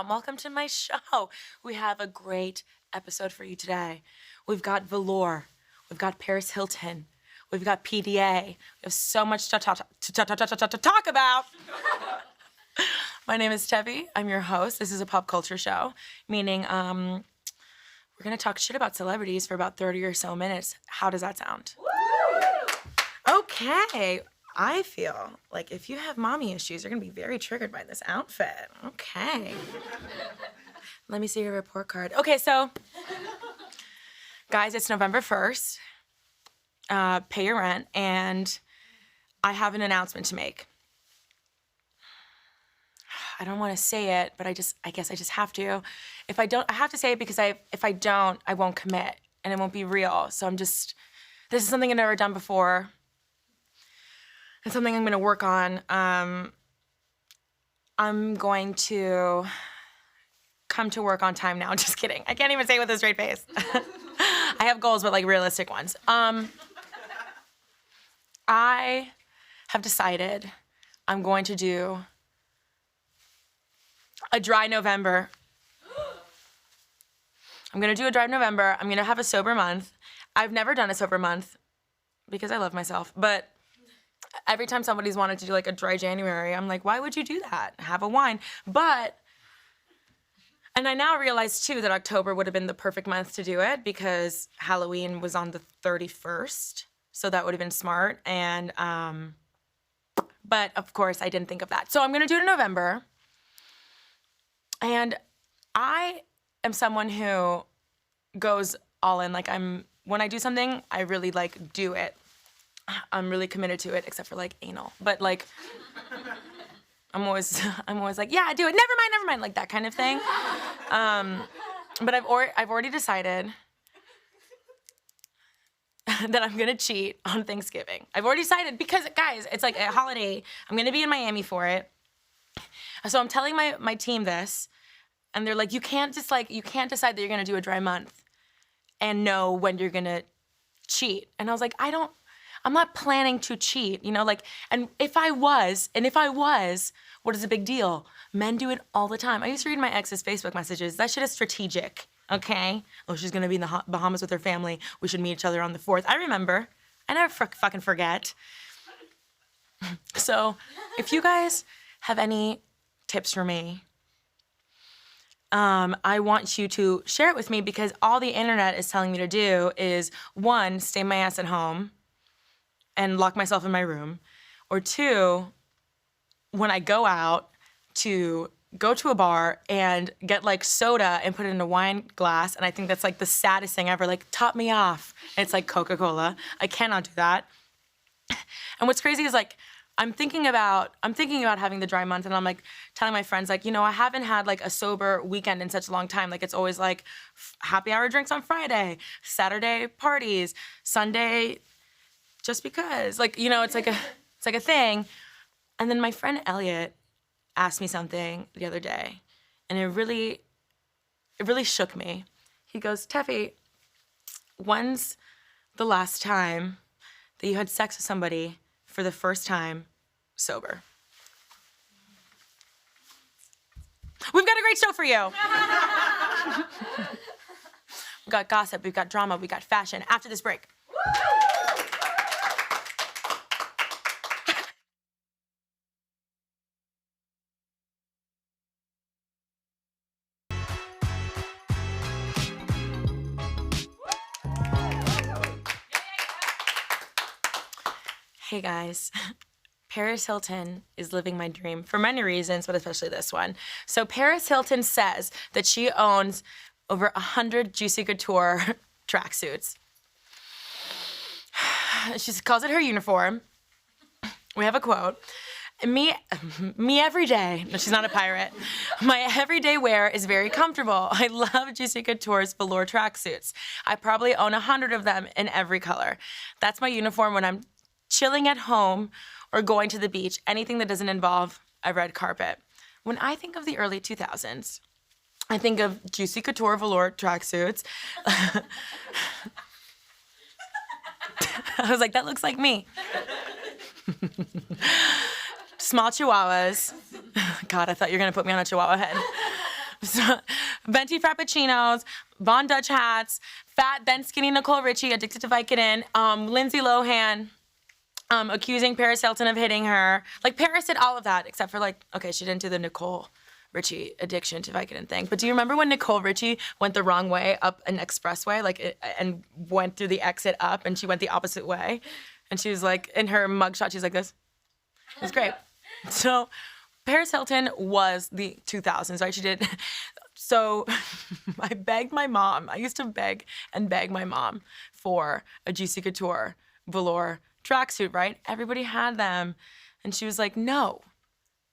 Welcome to my show. We have a great episode for you today. We've got velour. We've got Paris Hilton. We've got PDA. We have so much to talk about. My name is Tefi. I'm your host. This is a pop culture show, meaning we're going to talk shit about celebrities for about 30 or so minutes. How does that sound? Woo! Okay. I feel like if you have mommy issues, you're going to be very triggered by this outfit. Okay. Let me see your report card. Okay, so, guys, it's November 1st. Pay your rent, and I have an announcement to make. I don't want to say it, but I guess I just have to. If I don't, I have to say it because if I don't, I won't commit, and it won't be real. So this is something I've never done before. It's something I'm going to work on. I'm going to come to work on time now. Just kidding. I can't even say it with a straight face. I have goals, but like realistic ones. I have decided I'm going to do a dry November. I'm going to do a dry November. I'm going to have a sober month. I've never done a sober month because I love myself, but every time somebody's wanted to do like a dry January, I'm like, why would you do that? Have a wine. And I now realize too that October would have been the perfect month to do it because Halloween was on the 31st. So that would have been smart. And, but of course I didn't think of that. So I'm going to do it in November. And I am someone who goes all in. Like when I do something, I really like do it. I'm really committed to it, except for like anal. But like, I'm always like, yeah, do it. Never mind, like that kind of thing. But I've already decided that I'm gonna cheat on Thanksgiving. I've already decided because guys, it's like a holiday. I'm gonna be in Miami for it. So I'm telling my team this, and they're like, you can't decide that you're gonna do a dry month and know when you're gonna cheat. And I was like, I'm not planning to cheat, you know, like, and if I was, what is the big deal? Men do it all the time. I used to read my ex's Facebook messages. That shit is strategic, okay? Oh, she's gonna be in the Bahamas with her family. We should meet each other on the 4th. I remember. I never fucking forget. So, if you guys have any tips for me, I want you to share it with me because all the internet is telling me to do is, 1, stay my ass at home and lock myself in my room, or 2, when I go out, to go to a bar and get like soda and put it in a wine glass, and I think that's like the saddest thing ever, like top me off. And it's like Coca-Cola. I cannot do that. And what's crazy is like, I'm thinking about having the dry month, and I'm like telling my friends like, you know, I haven't had like a sober weekend in such a long time. Like it's always like happy hour drinks on Friday, Saturday parties, Sunday just because, like, you know, it's like a thing. And then my friend Elliot asked me something the other day, and it really shook me. He goes, Tefi, when's the last time that you had sex with somebody for the first time sober? We've got a great show for you. We've got gossip, we've got drama, we've got fashion after this break. Hey guys, Paris Hilton is living my dream for many reasons, but especially this one. So Paris Hilton says that she owns over 100 Juicy Couture tracksuits. She calls it her uniform. We have a quote. Me every day. No, she's not a pirate. My everyday wear is very comfortable. I love Juicy Couture's velour tracksuits. I probably own 100 of them in every color. That's my uniform when I'm chilling at home or going to the beach, anything that doesn't involve a red carpet. When I think of the early 2000s, I think of Juicy Couture velour tracksuits. I was like, that looks like me. Small chihuahuas. God, I thought you were gonna put me on a chihuahua head. venti frappuccinos, Von Dutch hats, fat then skinny Nicole Richie addicted to Vicodin, Lindsay Lohan accusing Paris Hilton of hitting her. Like Paris did all of that except for like, okay, she didn't do the Nicole Richie addiction to Vicodin thing. But do you remember when Nicole Richie went the wrong way up an expressway, and went through the exit up, and she went the opposite way, and she was like, in her mugshot, she's like this. It was great. So Paris Hilton was the 2000s, right? She did. So I begged my mom. I used to beg my mom for a Juicy Couture velour tracksuit, right? Everybody had them, and she was like, "No,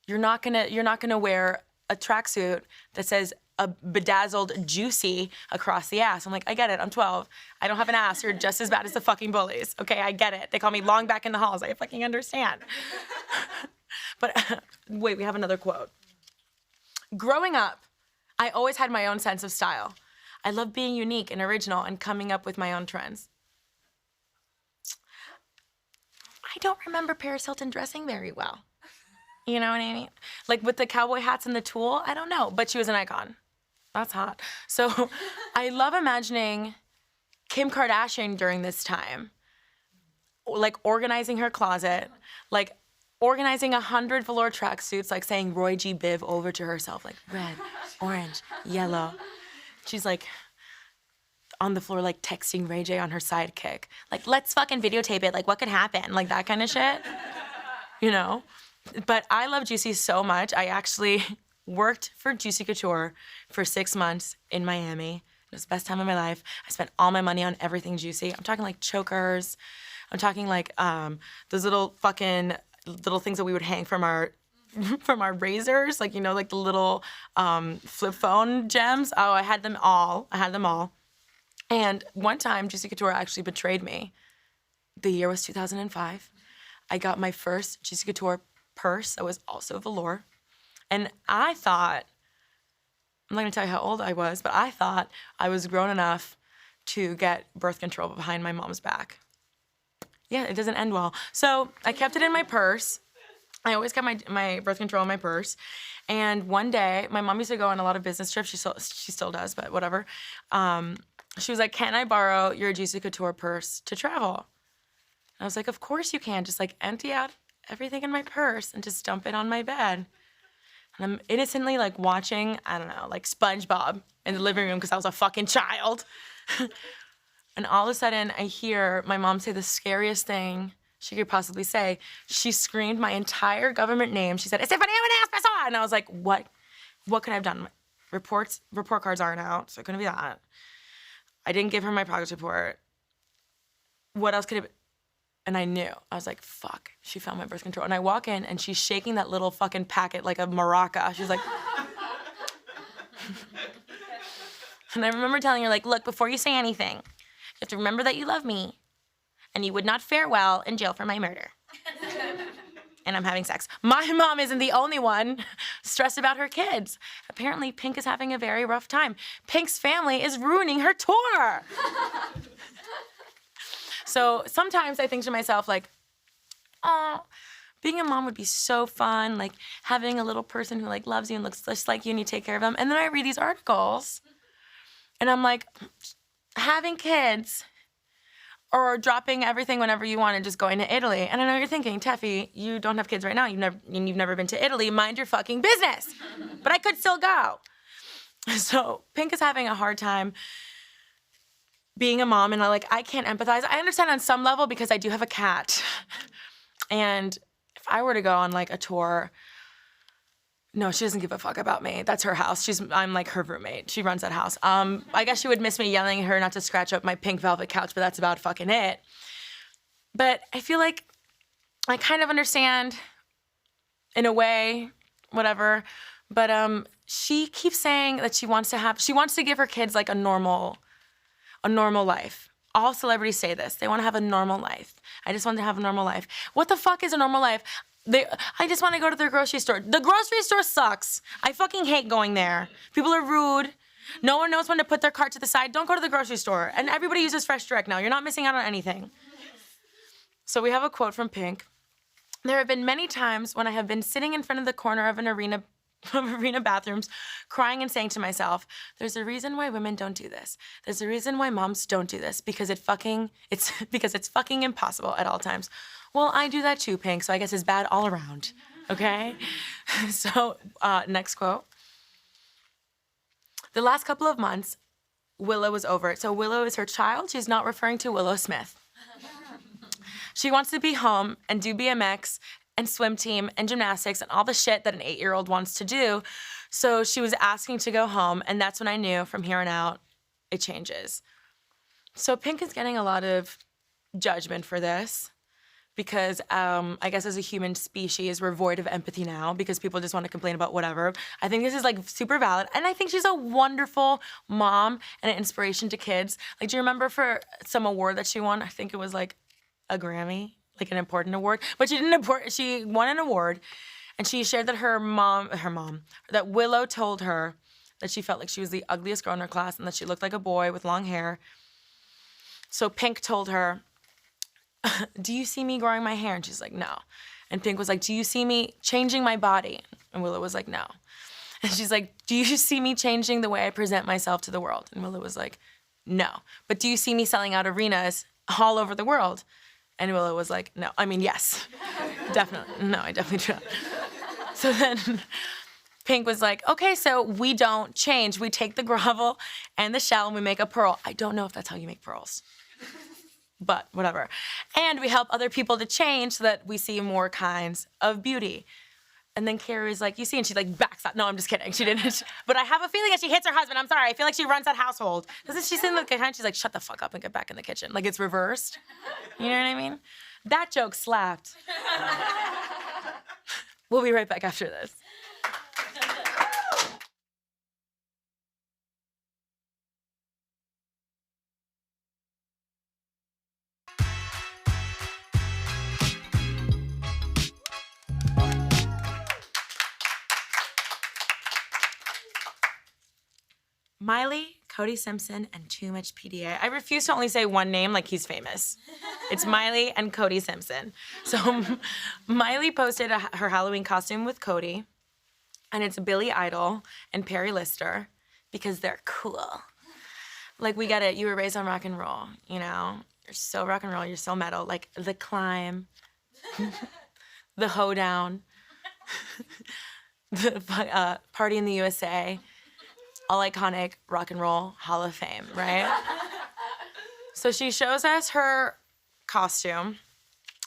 you're not gonna wear a tracksuit that says a bedazzled Juicy across the ass." I'm like, I get it. I'm 12. I don't have an ass. You're just as bad as the fucking bullies. Okay, I get it. They call me long back in the halls. I fucking understand. But wait, we have another quote. Growing up, I always had my own sense of style. I love being unique and original and coming up with my own trends. I don't remember Paris Hilton dressing very well. You know what I mean? Like with the cowboy hats and the tulle, I don't know, but she was an icon. That's hot. So I love imagining Kim Kardashian during this time, like organizing her closet, like organizing 100 velour tracksuits, like saying Roy G. Biv over to herself, like red, orange, yellow. She's like on the floor, like texting Ray J on her sidekick. Like, let's fucking videotape it. Like, what could happen? Like that kind of shit, you know? But I love Juicy so much. I actually worked for Juicy Couture for 6 months in Miami. It was the best time of my life. I spent all my money on everything Juicy. I'm talking like chokers. I'm talking like those little things that we would hang from our razors, like, you know, like the little flip phone gems. Oh, I had them all. And one time, Juicy Couture actually betrayed me. The year was 2005. I got my first Juicy Couture purse that was also velour. And I thought, I'm not gonna tell you how old I was, but I thought I was grown enough to get birth control behind my mom's back. Yeah, it doesn't end well. So I kept it in my purse. I always kept my birth control in my purse. And one day, my mom used to go on a lot of business trips. She still does, but whatever. She was like, "Can I borrow your Juicy Couture purse to travel?" I was like, "Of course you can. Just like empty out everything in my purse and just dump it on my bed." And I'm innocently like watching, I don't know, like SpongeBob in the living room because I was a fucking child. And all of a sudden I hear my mom say the scariest thing she could possibly say. She screamed my entire government name. She said, "Estefania Menez-Pessoa!" And I was like, what could I have done? Report cards aren't out, so it couldn't be that. I didn't give her my progress report. What else could it be? And I knew. I was like, fuck, she found my birth control. And I walk in, and she's shaking that little fucking packet like a maraca. She's like... And I remember telling her, like, "Look, before you say anything, you have to remember that you love me, and you would not fare well in jail for my murder." And I'm having sex. My mom isn't the only one stressed about her kids. Apparently, Pink is having a very rough time. Pink's family is ruining her tour. So sometimes I think to myself, like, oh, being a mom would be so fun, like having a little person who like loves you and looks just like you and you take care of them. And then I read these articles and I'm like, having kids or dropping everything whenever you want and just going to Italy. And I know you're thinking, Tefi, you don't have kids right now. You've never been to Italy. Mind your fucking business. But I could still go. So Pink is having a hard time being a mom, and I can't empathize. I understand on some level because I do have a cat. And if I were to go on like a tour, no, she doesn't give a fuck about me. That's her house. I'm like her roommate. She runs that house. I guess she would miss me yelling at her not to scratch up my pink velvet couch, but that's about fucking it. But I feel like I kind of understand in a way, whatever. But she keeps saying that she wants to give her kids like a normal life. All celebrities say this. They want to have a normal life. I just want to have a normal life. What the fuck is a normal life? I just want to go to the grocery store. The grocery store sucks. I fucking hate going there. People are rude. No one knows when to put their cart to the side. Don't go to the grocery store. And everybody uses Fresh Direct now. You're not missing out on anything. So we have a quote from Pink. "There have been many times when I have been sitting in front of the corner of an arena of arena bathrooms, crying and saying to myself, there's a reason why women don't do this. There's a reason why moms don't do this, because it's because it's fucking impossible at all times. Well, I do that too, Pink, so I guess it's bad all around, okay? So, next quote. The last couple of months, Willow was over it. So Willow is her child. She's not referring to Willow Smith. She wants to be home and do BMX and swim team and gymnastics and all the shit that an 8-year-old wants to do. So she was asking to go home, and that's when I knew from here on out, it changes. So Pink is getting a lot of judgment for this because I guess as a human species, we're void of empathy now because people just want to complain about whatever. I think this is like super valid, and I think she's a wonderful mom and an inspiration to kids. Like, do you remember for some award that she won? I think it was like a Grammy, like an important award, but she won an award, and she shared that that Willow told her that she felt like she was the ugliest girl in her class and that she looked like a boy with long hair. So Pink told her, do you see me growing my hair? And she's like, no. And Pink was like, do you see me changing my body? And Willow was like, no. And she's like, do you see me changing the way I present myself to the world? And Willow was like, no. But do you see me selling out arenas all over the world? And Willow was like, no. I mean, yes, definitely. No, I definitely do not. So then Pink was like, okay, so we don't change. We take the gravel and the shell and we make a pearl. I don't know if that's how you make pearls, but whatever. And we help other people to change so that we see more kinds of beauty. And then Carrie's like, you see, and she like backs up. No, I'm just kidding. She didn't. But I have a feeling that she hits her husband. I'm sorry. I feel like she runs that household. Doesn't she sit in the kitchen? She's like, shut the fuck up and get back in the kitchen. Like it's reversed. You know what I mean? That joke slapped. We'll be right back after this. Miley, Cody Simpson, and too much PDA. I refuse to only say one name like he's famous. It's Miley and Cody Simpson. So Miley posted her Halloween costume with Cody, and it's Billy Idol and Perry Lister because they're cool. Like, we get it. You were raised on rock and roll, you know? You're so rock and roll. You're so metal. Like, The Climb, The Hoedown, the Party in the USA, all iconic rock and roll Hall of Fame, right? So she shows us her costume,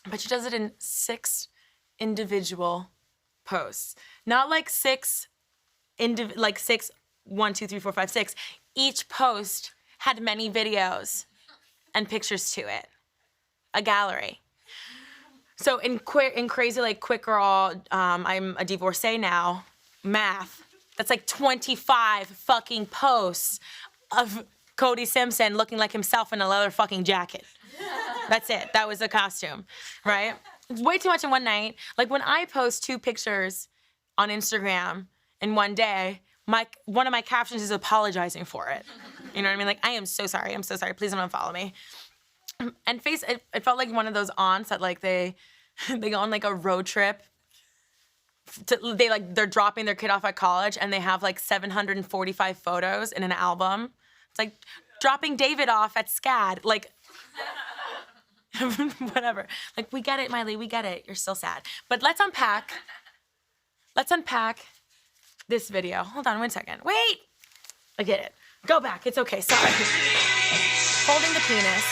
but she does it in 6 individual posts. Not like 6, 1, 2, 3, 4, 5, 6. Each post had many videos and pictures to it. A gallery. So in crazy, like, quick girl, I'm a divorcee now, math, that's like 25 fucking posts of Cody Simpson looking like himself in a leather fucking jacket. That's it. That was the costume, right? It's way too much in one night. Like, when I post 2 pictures on Instagram in one day, one of my captions is apologizing for it. You know what I mean? Like, I am so sorry. I'm so sorry. Please don't unfollow me. And it felt like one of those aunts that, like, they go on, like, a road trip. They're dropping their kid off at college and they have like 745 photos in an album. It's like dropping David off at SCAD, like whatever. Like, we get it, Miley, we get it. You're still sad. But let's unpack this video. Hold on 1 second. Wait! I get it. Go back. It's okay. Sorry. Holding the penis.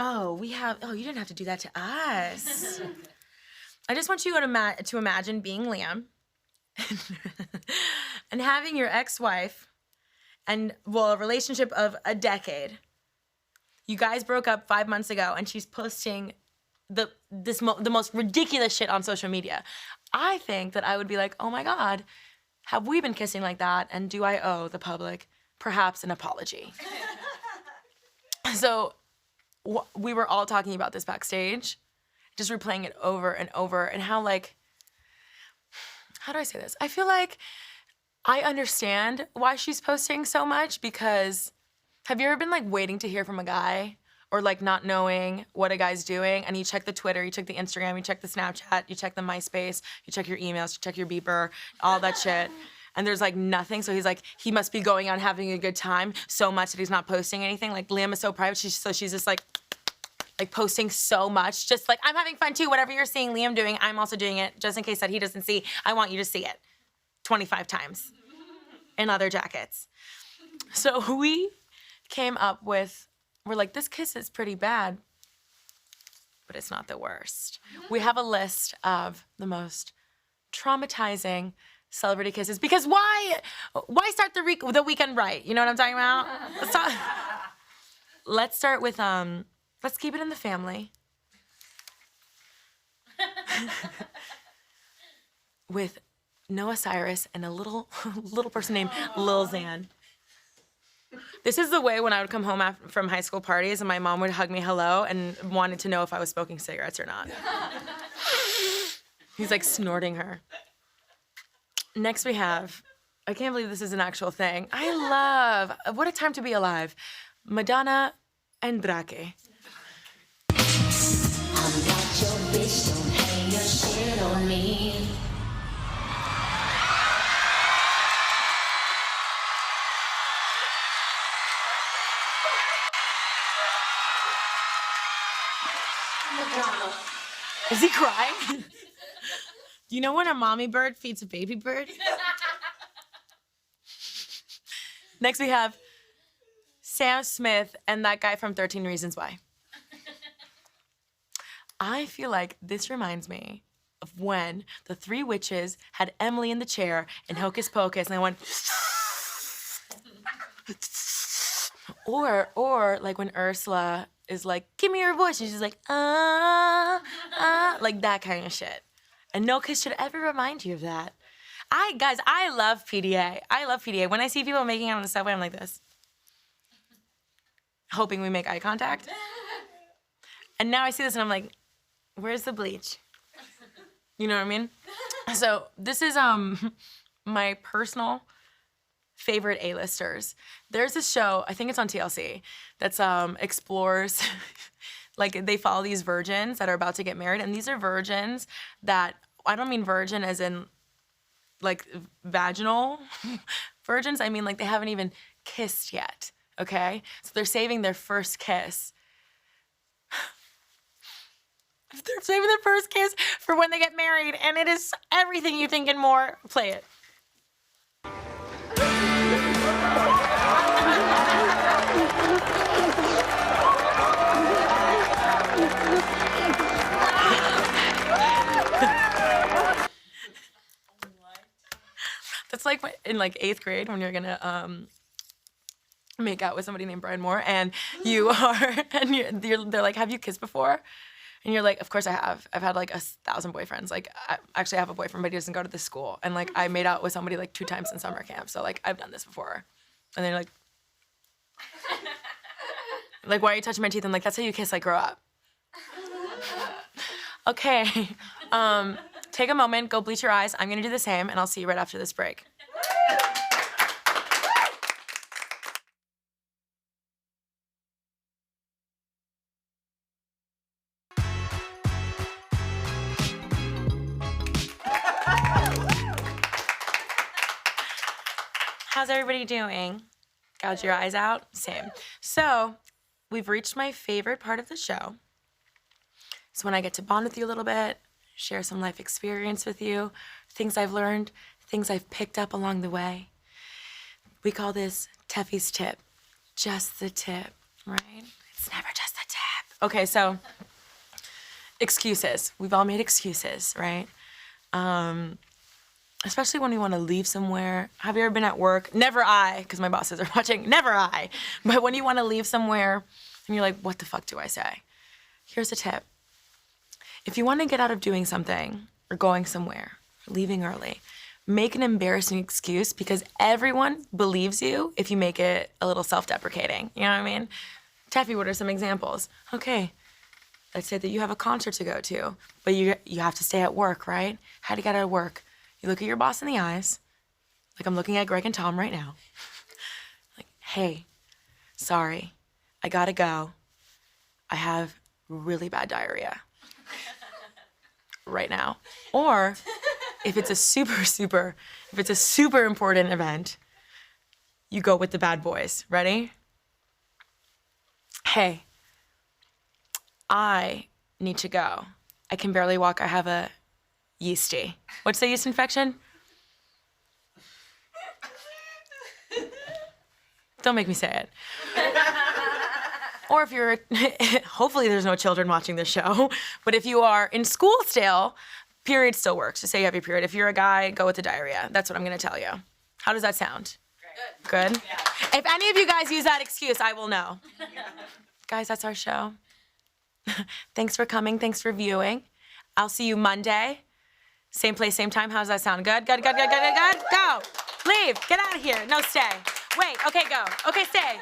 Oh, you didn't have to do that to us. I just want you to imagine being Liam and having your ex-wife and, well, a relationship of a decade. You guys broke up 5 months ago and she's posting the most ridiculous shit on social media. I think that I would be like, oh my God, have we been kissing like that? And do I owe the public perhaps an apology? So we were all talking about this backstage, just replaying it over and over, and how, like, how do I say this? I feel like I understand why she's posting so much, because have you ever been, like, waiting to hear from a guy or like not knowing what a guy's doing, and you check the Twitter, you check the Instagram, you check the Snapchat, you check the MySpace, you check your emails, you check your beeper, all that shit, and there's like nothing. So he's like, he must be going out having a good time so much that he's not posting anything. Like Liam is so private, so she's just like posting so much, just like, I'm having fun too. Whatever you're seeing Liam doing, I'm also doing it, just in case that he doesn't see. I want you to see it 25 times in other jackets. So we came up with, we're like, this kiss is pretty bad, but it's not the worst. We have a list of the most traumatizing celebrity kisses, because why start the weekend right? You know what I'm talking about? Let's start with, let's keep it in the family. With Noah Cyrus and a little person named Lil Xan. This is the way when I would come home from high school parties and my mom would hug me hello and wanted to know if I was smoking cigarettes or not. He's like snorting her. Next we have, I can't believe this is an actual thing. I love, what a time to be alive, Madonna and Drake. I'm not your bitch, don't hang your shit on me. Is he crying? You know when a mommy bird feeds a baby bird? Next we have Sam Smith and that guy from 13 Reasons Why. I feel like this reminds me of when the three witches had Emily in the chair in Hocus Pocus and they went or like when Ursula is like, give me your voice, and she's like, like that kind of shit. And no kiss should ever remind you of that. Guys, I love PDA. I love PDA. When I see people making out on the subway, I'm like this. Hoping we make eye contact. And now I see this and I'm like, where's the bleach? You know what I mean? So this is my personal favorite A-listers. There's this show, I think it's on TLC, that's explores, like they follow these virgins that are about to get married, and these are virgins that, I don't mean virgin as in like vaginal virgins, I mean like they haven't even kissed yet, okay? So they're saving their first kiss. They're saving their first kiss for when they get married, and it is everything you think and more. Play it. That's like in like 8th grade when you're gonna make out with somebody named Brian Moore, and you are, and they're like, have you kissed before? And you're like, of course I have. I've had like 1,000 boyfriends. Like, I actually have a boyfriend, but he doesn't go to this school. And like, I made out with somebody like 2 times in summer camp. So like, I've done this before. And they're like, why are you touching my teeth? I'm like, that's how you kiss, like, grow up. Okay, take a moment, go bleach your eyes. I'm gonna do the same, and I'll see you right after this break. How's everybody doing? Gouge your eyes out? Same. So, we've reached my favorite part of the show. It's when I get to bond with you a little bit, share some life experience with you, things I've learned, things I've picked up along the way. We call this Tefi's tip. Just the tip, right? It's never just the tip. Okay, so excuses. We've all made excuses, right? Especially when we want to leave somewhere. Have you ever been at work? Never I, because my bosses are watching. Never I. But when you want to leave somewhere and you're like, what the fuck do I say? Here's a tip. If you want to get out of doing something or going somewhere, or leaving early, make an embarrassing excuse, because everyone believes you if you make it a little self-deprecating. You know what I mean? Tefi, what are some examples? Okay, let's say that you have a concert to go to, but you have to stay at work, right? How do you get out of work? You look at your boss in the eyes, like I'm looking at Greg and Tom right now. Like, hey, sorry, I gotta go. I have really bad diarrhea right now. Or if it's a super important event, you go with the bad boys. Ready? Hey, I need to go. I can barely walk. I have a yeasty. What's the yeast infection? Don't make me say it. Or if you're, hopefully there's no children watching this show, but if you are in school still, period still works. Just say you have your period. If you're a guy, go with the diarrhea. That's what I'm gonna tell you. How does that sound? Good? Yeah. If any of you guys use that excuse, I will know. Guys, that's our show. Thanks for coming, thanks for viewing. I'll see you Monday. Same place, same time. How does that sound? Good? Good. Go. Leave. Get out of here. No, stay. Wait. Okay, go. Okay, stay.